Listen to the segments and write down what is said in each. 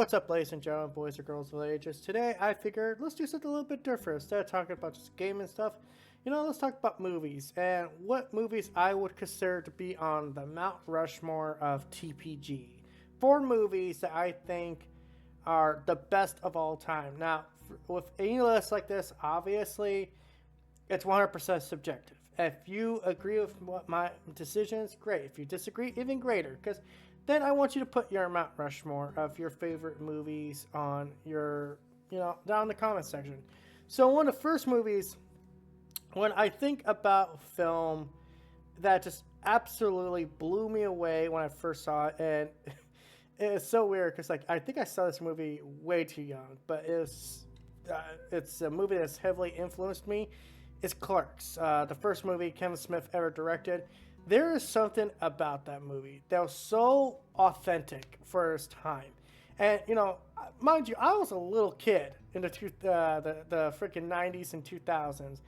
What's up, ladies and gentlemen, boys and girls of all ages? Today, I figured let's do something a little bit different. Instead of talking about just gaming stuff, let's talk about movies and what movies I would consider to be on the Mount Rushmore of TPG. Four movies that I think are the best of all time. Now, with any list like this, obviously, it's 100% subjective. If you agree with what my decisions, great. If you disagree, even greater. Because then I want you to put your Mount Rushmore of your favorite movies on your, down in the comment section. So one of the first movies, when I think about film that just absolutely blew me away when I first saw it, and it's so weird because I think I saw this movie way too young, but it's a movie that's heavily influenced me. It's Clerks, the first movie Kevin Smith ever directed. There is something about that movie that was so authentic for its time. And, mind you, I was a little kid in the freaking 90s and 2000s.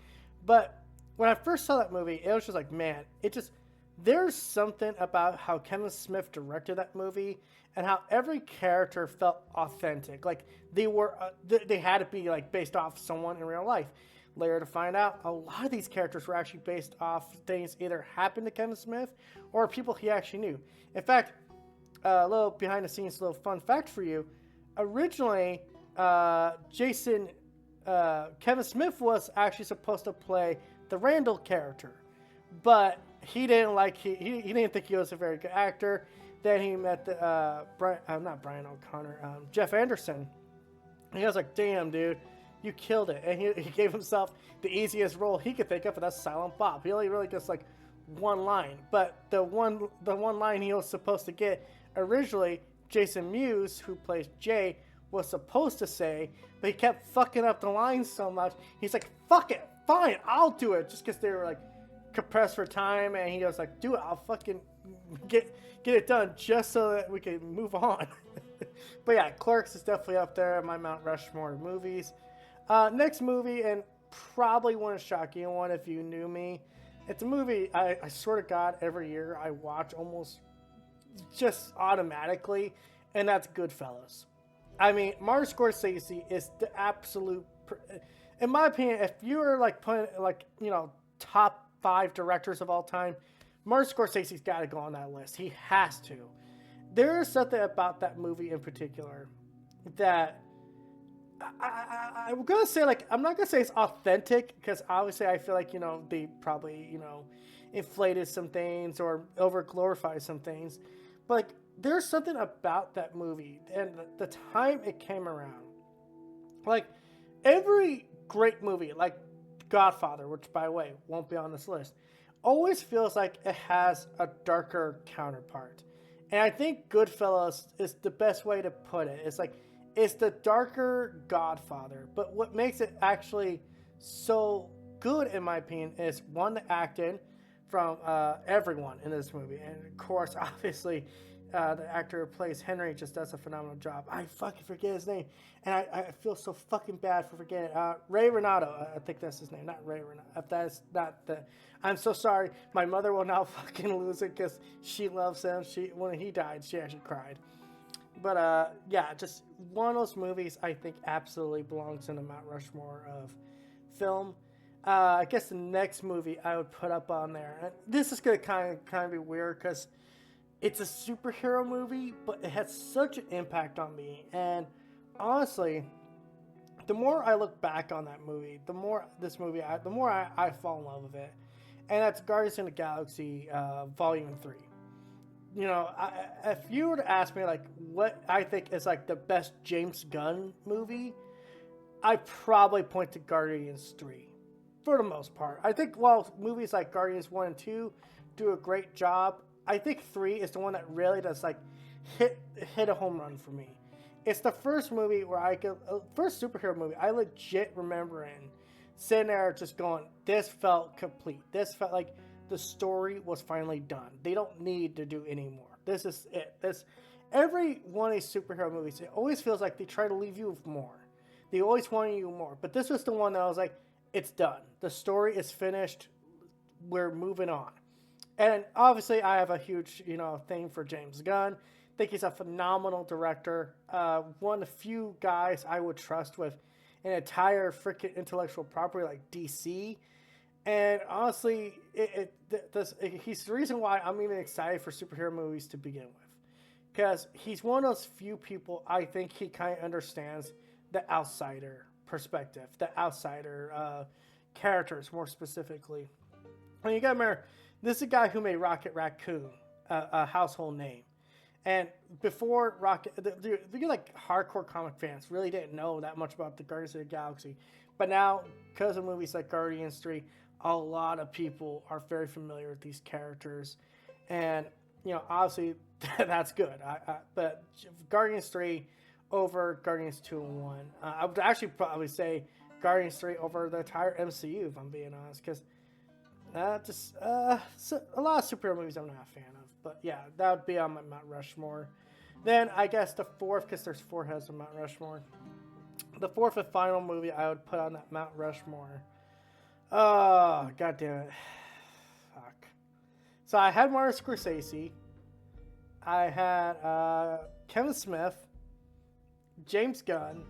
But when I first saw that movie, it was just like, man, there's something about how Kevin Smith directed that movie and how every character felt authentic. Like they had to be like based off someone in real life. Later to find out, a lot of these characters were actually based off things either happened to Kevin Smith or people he actually knew. In fact, a little behind the scenes, little fun fact for you. Originally, Kevin Smith was actually supposed to play the Randall character, but he didn't he didn't think he was a very good actor. Then he met not Brian O'Connor, Jeff Anderson. And he was like, "Damn, dude, you killed it." And he gave himself the easiest role he could think of, and that's Silent Bob. He only really gets like one line, but the one line he was supposed to get originally, Jason Mewes, who plays Jay, was supposed to say, but he kept fucking up the line so much. He's like, "Fuck it, fine, I'll do it," just because they were like compressed for time, and he was like, "Do it, I'll fucking get it done just so that we can move on." But yeah, Clerks is definitely up there in my Mount Rushmore movies. Next movie, and probably one shocking one if you knew me. It's a movie I swear to God every year I watch almost just automatically, and that's Goodfellas. I mean, Martin Scorsese is the absolute, in my opinion, if you were like putting top 5 directors of all time, Martin Scorsese's got to go on that list. He has to. There is something about that movie in particular that I'm gonna say, I'm not gonna say it's authentic, because obviously I feel like they probably inflated some things or over glorified some things, but there's something about that movie and the time it came around. Like every great movie, like Godfather, which by the way won't be on this list, always feels like it has a darker counterpart, and I think Goodfellas is the best way to put it. It's the darker Godfather, but what makes it actually so good, in my opinion, is one, the acting from everyone in this movie. And of course, obviously, the actor who plays Henry just does a phenomenal job. I fucking forget his name, and I feel so fucking bad for forgetting it. Ray Renato, I think that's his name, not Ray Renato. If that's not the... I'm so sorry. My mother will now fucking lose it because she loves him. When he died, she actually cried. But yeah, just one of those movies I think absolutely belongs in the Mount Rushmore of film. I guess the next movie I would put up on there, and this is gonna kind of be weird because it's a superhero movie, but it has such an impact on me. And honestly, the more I look back on that movie, the more I fall in love with it, and that's Guardians of the Galaxy Volume 3. If you were to ask me what I think is the best James Gunn movie, I probably point to Guardians 3 for the most part. I think while movies like Guardians 1 and 2 do a great job, I think 3 is the one that really does hit a home run for me. It's the first movie where first superhero movie I legit remembering sitting there just going, this felt complete. This felt like the story was finally done. They don't need to do any more. This is it. Every one of these superhero movies, it always feels like they try to leave you with more. They always want you more. But this was the one that I was like, it's done. The story is finished. We're moving on. And obviously, I have a huge, thing for James Gunn. think he's a phenomenal director. One of the few guys I would trust with an entire freaking intellectual property like DC. And honestly, he's the reason why I'm even excited for superhero movies to begin with. Because he's one of those few people I think he kind of understands the outsider perspective, the outsider characters more specifically. I mean, you gotta remember, this is a guy who made Rocket Raccoon a household name. And before Rocket, the like hardcore comic fans really didn't know that much about the Guardians of the Galaxy. But now, because of movies like Guardians 3, a lot of people are very familiar with these characters. And, obviously, that's good. But Guardians 3 over Guardians 2 and 1. I would actually probably say Guardians 3 over the entire MCU, if I'm being honest. Because a lot of superhero movies I'm not a fan of. But yeah, that would be on my Mount Rushmore. Then I guess the fourth, because there's four heads on Mount Rushmore. The fourth and final movie I would put on that Mount Rushmore. Oh, god damn it. Fuck. So I had Martin Scorsese. I had Kevin Smith. James Gunn.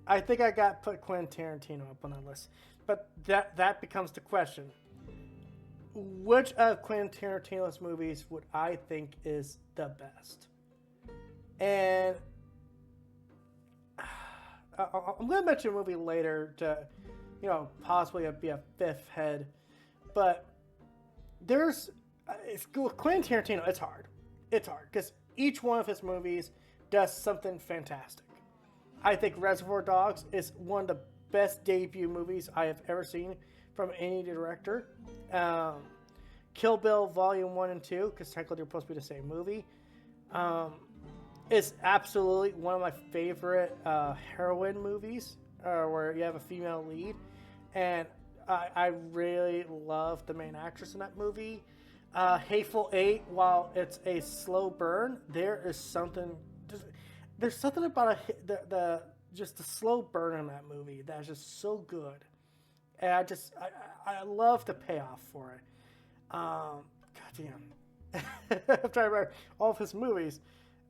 I think I put Quentin Tarantino up on that list. But that becomes the question. Which of Quentin Tarantino's movies would I think is the best? And I'm going to mention a movie later to, possibly be a fifth head. But with Quentin Tarantino, it's hard. It's hard because each one of his movies does something fantastic. I think Reservoir Dogs is one of the best debut movies I have ever seen from any director. Kill Bill Volume 1 and 2, because technically they're supposed to be the same movie, is absolutely one of my favorite heroine movies, where you have a female lead. And I really love the main actress in that movie. Hateful Eight, while it's a slow burn, there's something about just the slow burn in that movie that's just so good. And I love the payoff for it. God damn. I'm trying to remember all of his movies.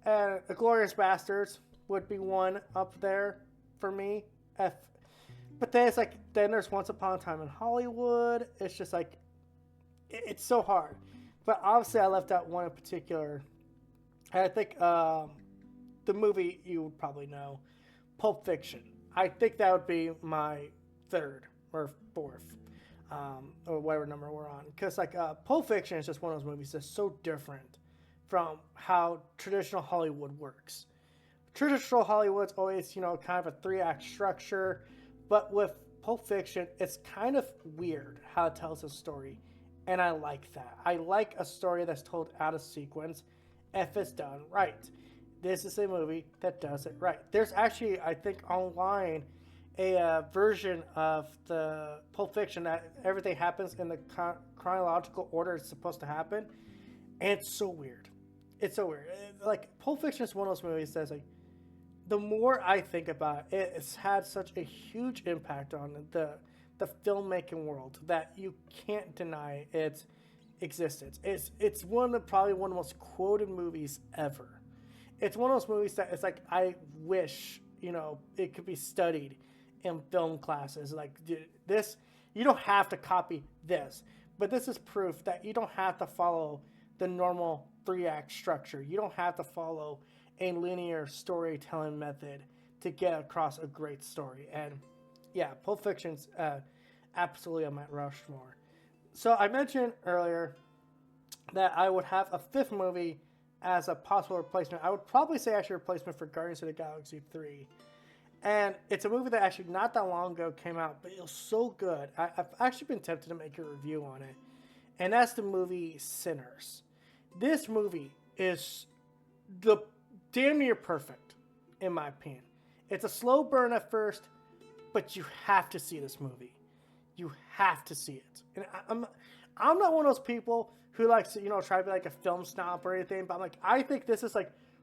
And Inglourious Basterds would be one up there for me. But then then there's Once Upon a Time in Hollywood. It's just like, it's so hard. But obviously I left out one in particular. And I think the movie you would probably know, Pulp Fiction. I think that would be my third or fourth, or whatever number we're on. Because Pulp Fiction is just one of those movies that's so different from how traditional Hollywood works. Traditional Hollywood's always, kind of a 3-act structure, but with Pulp Fiction, it's kind of weird how it tells a story, and I like that. I like a story that's told out of sequence if it's done right. This is a movie that does it right. There's actually, I think, online a version of the Pulp Fiction that everything happens in the chronological order it's supposed to happen, and it's so weird. It's so weird. Pulp Fiction is one of those movies that's the more I think about it, it's had such a huge impact on the filmmaking world that you can't deny its existence. It's probably one of the most quoted movies ever. It's one of those movies that it's I wish, it could be studied in film classes. This, you don't have to copy this, but this is proof that you don't have to follow the normal 3-act structure. You don't have to follow a linear storytelling method to get across a great story. And yeah, Pulp Fiction's absolutely on Mount Rushmore. So I mentioned earlier that I would have a fifth movie as a possible replacement. I would probably say actually replacement for Guardians of the Galaxy 3. And it's a movie that actually not that long ago came out, but it was so good. I've actually been tempted to make a review on it. And that's the movie Sinners. This movie is damn near perfect, in my opinion. It's a slow burn at first, but you have to see this movie. You have to see it. And I'm not one of those people who likes to, try to be like a film snob or anything, but I think this is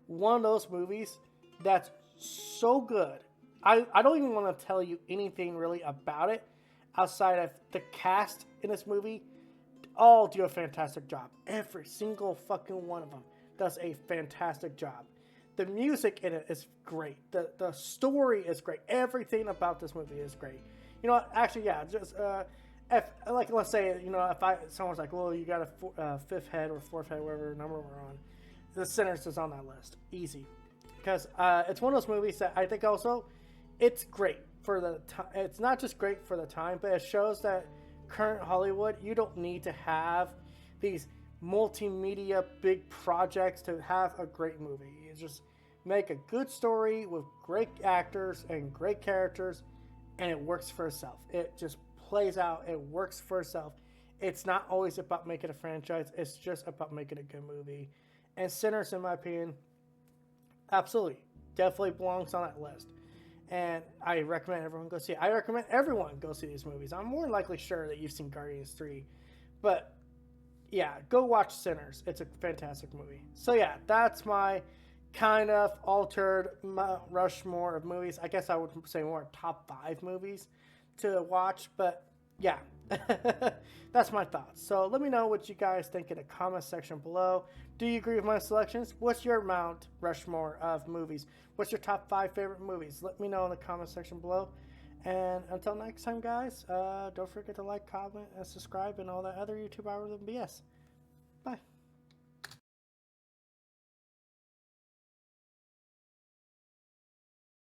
one of those movies that's so good. I don't even want to tell you anything really about it outside of the cast in this movie. All do a fantastic job. Every single fucking one of them does a fantastic job. The music in it is great. The story is great. Everything about this movie is great. You know what? Actually, yeah, just if like let's say if someone's like, well, you got a fifth head or fourth head, whatever number we're on, The Sinners is on that list, easy, because it's one of those movies that I think also it's great for the time. It's not just great for the time, but it shows that current Hollywood, you don't need to have these multimedia big projects to have a great movie. You just make a good story with great actors and great characters, and it works for itself. It just plays out. It works for itself. It's not always about making a franchise. It's just about making a good movie. And Sinners, in my opinion, absolutely, definitely belongs on that list. And I recommend everyone go see it. I recommend everyone go see these movies. I'm more likely sure that you've seen Guardians 3. But, yeah, go watch Sinners. It's a fantastic movie. So, yeah, that's my kind of altered Mount Rushmore of movies. I guess I would say more top 5 movies to watch. But, yeah, that's my thoughts. So let me know what you guys think in the comment section below. Do you agree with my selections? What's your Mount Rushmore of movies? What's your top 5 favorite movies? Let me know in the comment section below. And until next time, guys, don't forget to like, comment, and subscribe, and all that other YouTube hours of BS. Bye.